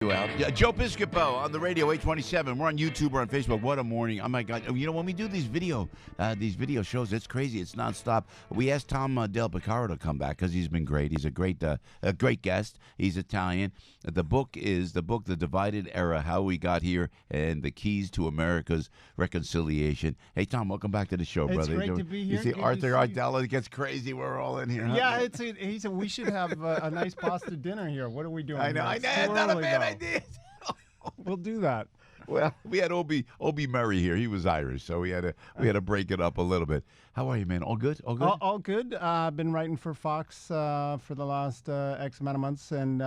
Well, yeah, Joe Piscopo on the radio, 827. We're on YouTube, we're on Facebook. What a morning. Oh, my God. You know, when we do these video shows, it's crazy. It's nonstop. We asked Tom Del Beccarro to come back because he's been great. He's a great guest. He's Italian. The book is The Divided Era, How We Got Here and the Keys to America's Reconciliation. Hey, Tom, welcome back to the show, brother. It's great to be here. You see Arthur Ardella, it gets crazy. We're all in here. Huh? Yeah, he said we should have a nice pasta dinner here. What are we doing? I know. Not a bad idea. We'll do that. Well, we had Obie Murray here. He was Irish, so we had to break it up a little bit. How are you, man? All good? All good? All good. I've been writing for Fox for the last X amount of months and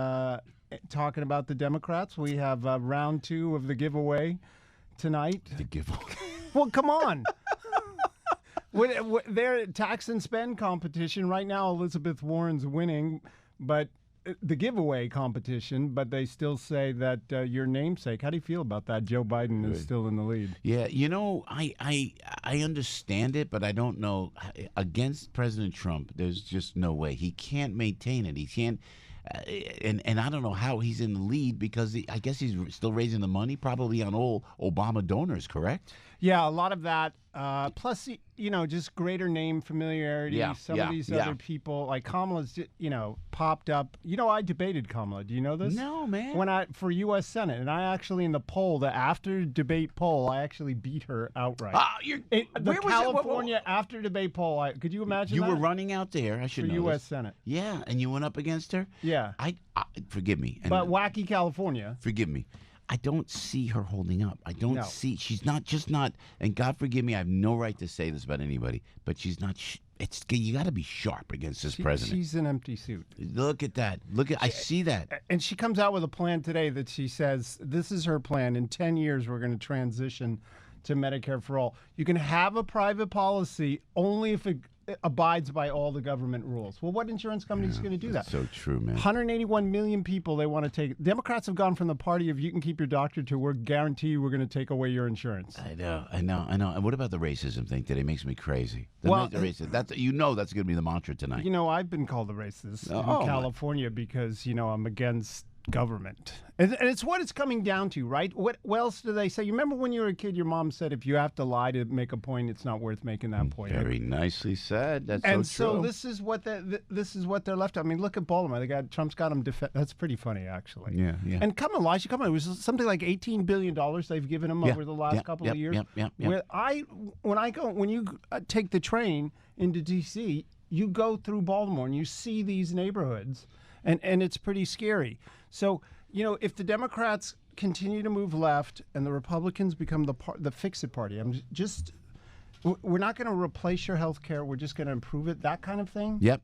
talking about the Democrats. We have round 2 of the giveaway tonight. The giveaway? Well, come on. Their tax and spend competition right now. Elizabeth Warren's winning, but the giveaway competition, but they still say that your namesake. How do you feel about that? Joe Biden is still in the lead. Yeah, you know, I understand it, but I don't know. Against President Trump, there's just no way. He can't maintain it. He can't. And I don't know how he's in the lead because I guess he's still raising the money, probably on all Obama donors, correct? Yeah, a lot of that. Plus, just greater name familiarity. Some of these other people, like Kamala's, popped up. I debated Kamala. Do you know this? No, man. For U.S. Senate, and I actually, in the poll, the after debate poll, I actually beat her outright. The California after debate poll. Could you imagine? You were running out there. I should know. For U.S. Senate. Yeah, and you went up against her. Yeah. I forgive me. But wacky California. Forgive me. I don't see her holding up. I don't see. She's not. And God forgive me, I have no right to say this about anybody, but she's not. You got to be sharp against this president. She's an empty suit. Look at that. I see that. And she comes out with a plan today that she says this is her plan. In 10 years, we're going to transition to Medicare for all. You can have a private policy only if it abides by all the government rules. Well, what insurance company is going to do that? So true, man. 181 million people they want to take. Democrats have gone from the party of you can keep your doctor to we're guarantee you we're going to take away your insurance. I know. And what about the racism thing today? Makes me crazy. Well, that's going to be the mantra tonight. I've been called a racist in California because I'm against government. And it's what it's coming down to, right? What else do they say? You remember when you were a kid, your mom said, if you have to lie to make a point, it's not worth making that point. Very nicely said. That's and so true. So this is what they're left. I mean, look at Baltimore. Trump's got them. That's pretty funny, actually. Yeah. And Kamala, it was something like $18 billion they've given him over the last couple of years. When you take the train into D.C., you go through Baltimore and you see these neighborhoods, and it's pretty scary. So, if the Democrats continue to move left and the Republicans become the fix-it party, we're not going to replace your health care. We're just going to improve it, that kind of thing. Yep.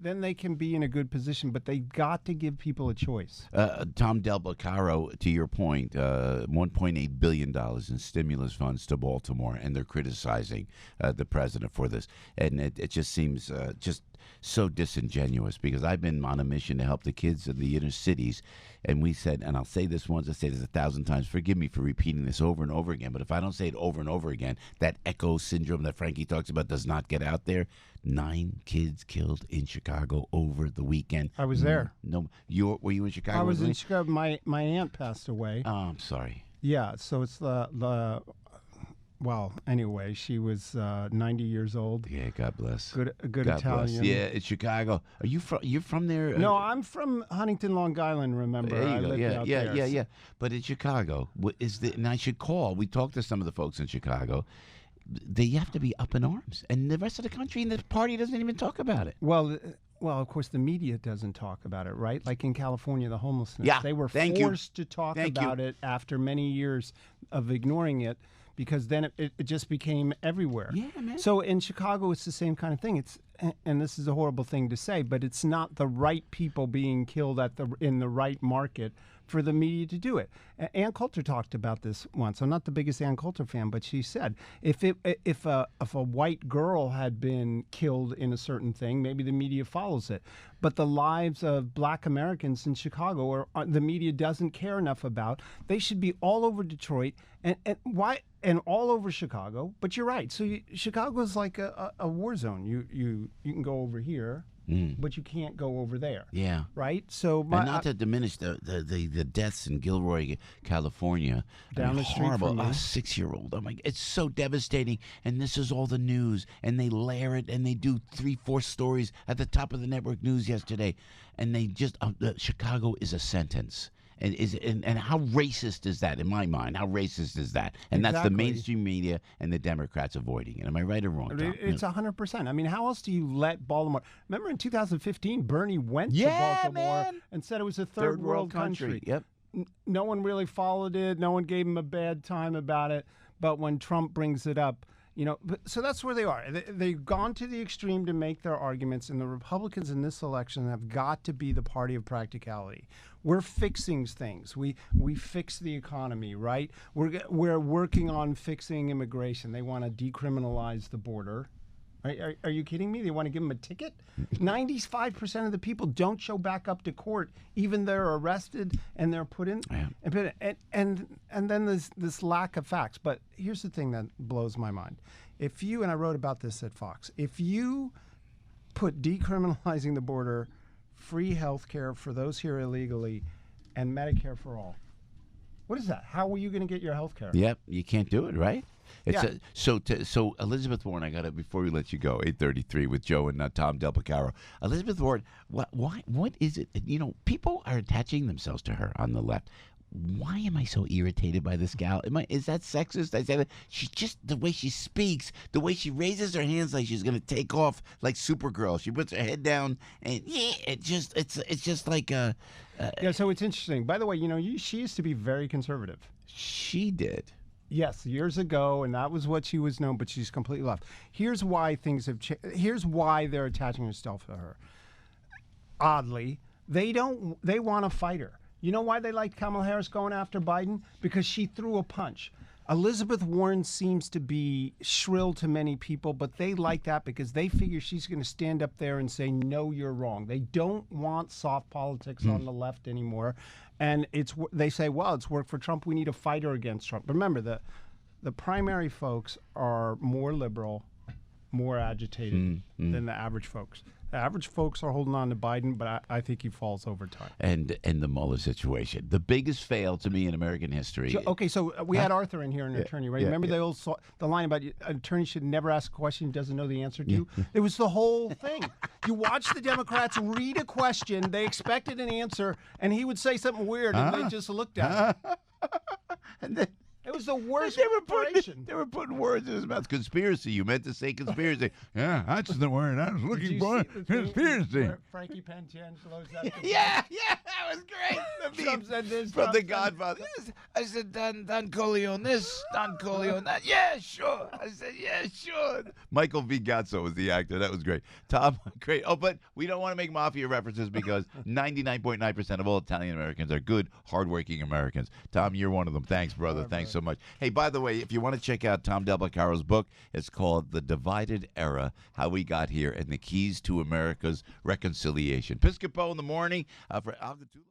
Then they can be in a good position, but they got to give people a choice. Tom Del Beccarro, to your point, $1.8 billion in stimulus funds to Baltimore, and they're criticizing the president for this. And it just seems just so disingenuous because I've been on a mission to help the kids in the inner cities, and we said, and I'll say this once, I say this 1,000 times, forgive me for repeating this over and over again, but if I don't say it over and over again, that echo syndrome that Frankie talks about does not get out there. 9 kids killed in Chicago over the weekend. I was there. No, were you in Chicago? I was in Chicago. My aunt passed away. Oh, I'm sorry. Yeah, so it's well, anyway, she was 90 years old. Yeah, God bless. Good God Italian. Bless. Yeah, it's Chicago. Are you from? You're from there? No, I'm from Huntington, Long Island. Remember? There you go. I lived out there. Yeah. But in Chicago, and I should call. We talked to some of the folks in Chicago. They have to be up in arms, and the rest of the country and the party doesn't even talk about it. Well, of course, the media doesn't talk about it, right? Like in California, the homelessness. Yeah, they were forced to talk about it after many years of ignoring it, because then it just became everywhere. Yeah, man. So in Chicago, it's the same kind of thing. And this is a horrible thing to say, but it's not the right people being killed in the right market for the media to do it. Ann Coulter talked about this once. I'm not the biggest Ann Coulter fan, but she said if a white girl had been killed in a certain thing, maybe the media follows it. But the lives of Black Americans in Chicago the media doesn't care enough about. They should be all over Detroit and all over Chicago. But you're right. So Chicago is like a war zone. You can go over here but you can't go over there. Yeah. Right? So And not to diminish the deaths in Gilroy, California. Down the street horrible. from me. A 6-year-old. Oh my! It's so devastating. And this is all the news. And they layer it. And they do 3-4 stories at the top of the network news yesterday. And they just Chicago is a sentence. And how racist is that in my mind? How racist is that? And that's the Exactly. mainstream media and the Democrats avoiding it. Am I right or wrong, Tom? It's 100%. I mean, how else do you let Baltimore? Remember in 2015, Bernie went to Yeah, Baltimore man. and said it was a third world country. Yep. No one really followed it. No one gave him a bad time about it. But when Trump brings it up, so that's where they are. They've gone to the extreme to make their arguments, and the Republicans in this election have got to be the party of practicality. We're fixing things. We fix the economy, right? We're working on fixing immigration. They want to decriminalize the border. Are you kidding me? They want to give them a ticket? 95% of the people don't show back up to court, even they're arrested and they're put in. Yeah. And then there's this lack of facts. But here's the thing that blows my mind. If you, and I wrote about this at Fox, if you put decriminalizing the border, free health care for those here illegally, and Medicare for all, what is that? How are you going to get your health care? Yep, you can't do it, right? It's Yeah. So Elizabeth Warren, I got it before we let you go. 8:33 with Joe and Tom Del Beccarro. Elizabeth Warren, what is it? People are attaching themselves to her on the left. Why am I so irritated by this gal? Is that sexist? I said she's just the way she speaks, the way she raises her hands like she's going to take off like Supergirl. She puts her head down, and it's just like Yeah, so it's interesting. By the way, she used to be very conservative. she did. Yes, years ago, and that was what she was known, but she's completely left. Here's why things have changed. Here's why they're attaching themselves to her. Oddly, they want to fight her. You know why they liked Kamala Harris going after Biden? Because she threw a punch. Elizabeth Warren seems to be shrill to many people, but they like that because they figure she's going to stand up there and say, no, you're wrong. They don't want soft politics on the left anymore. And they say, well, it's worked for Trump. We need a fighter against Trump. Remember, the primary folks are more liberal, more agitated than the average folks. The average folks are holding on to Biden, but I think he falls over time. And the Mueller situation, the biggest fail to me in American history. Okay, so we had Arthur in here, an attorney, right? Remember the line about an attorney should never ask a question he doesn't know the answer to? It was the whole thing. You watch the Democrats read a question, they expected an answer, and he would say something weird, and they just looked at him. And then It was the worst they preparation. were putting words in his mouth. Conspiracy. You meant to say conspiracy. Yeah, that's the word I was looking for. Conspiracy. Frankie Pantangelo's Yeah, that was great. Trump said this. From Trump The said- Godfather. Yes, I said, Don Corleone this, Don Corleone that. Yeah, sure. I said, yeah, sure. Michael V. Gazzo was the actor. That was great. Tom, great. Oh, but we don't want to make mafia references because 99.9% of all Italian Americans are good, hardworking Americans. Tom, you're one of them. Thanks, brother. Thanks so much. Hey, by the way, if you want to check out Tom Del Beccarro's book, it's called The Divided Era, How We Got Here and the Keys to America's Reconciliation. Piscopo in the morning for Alcatraz.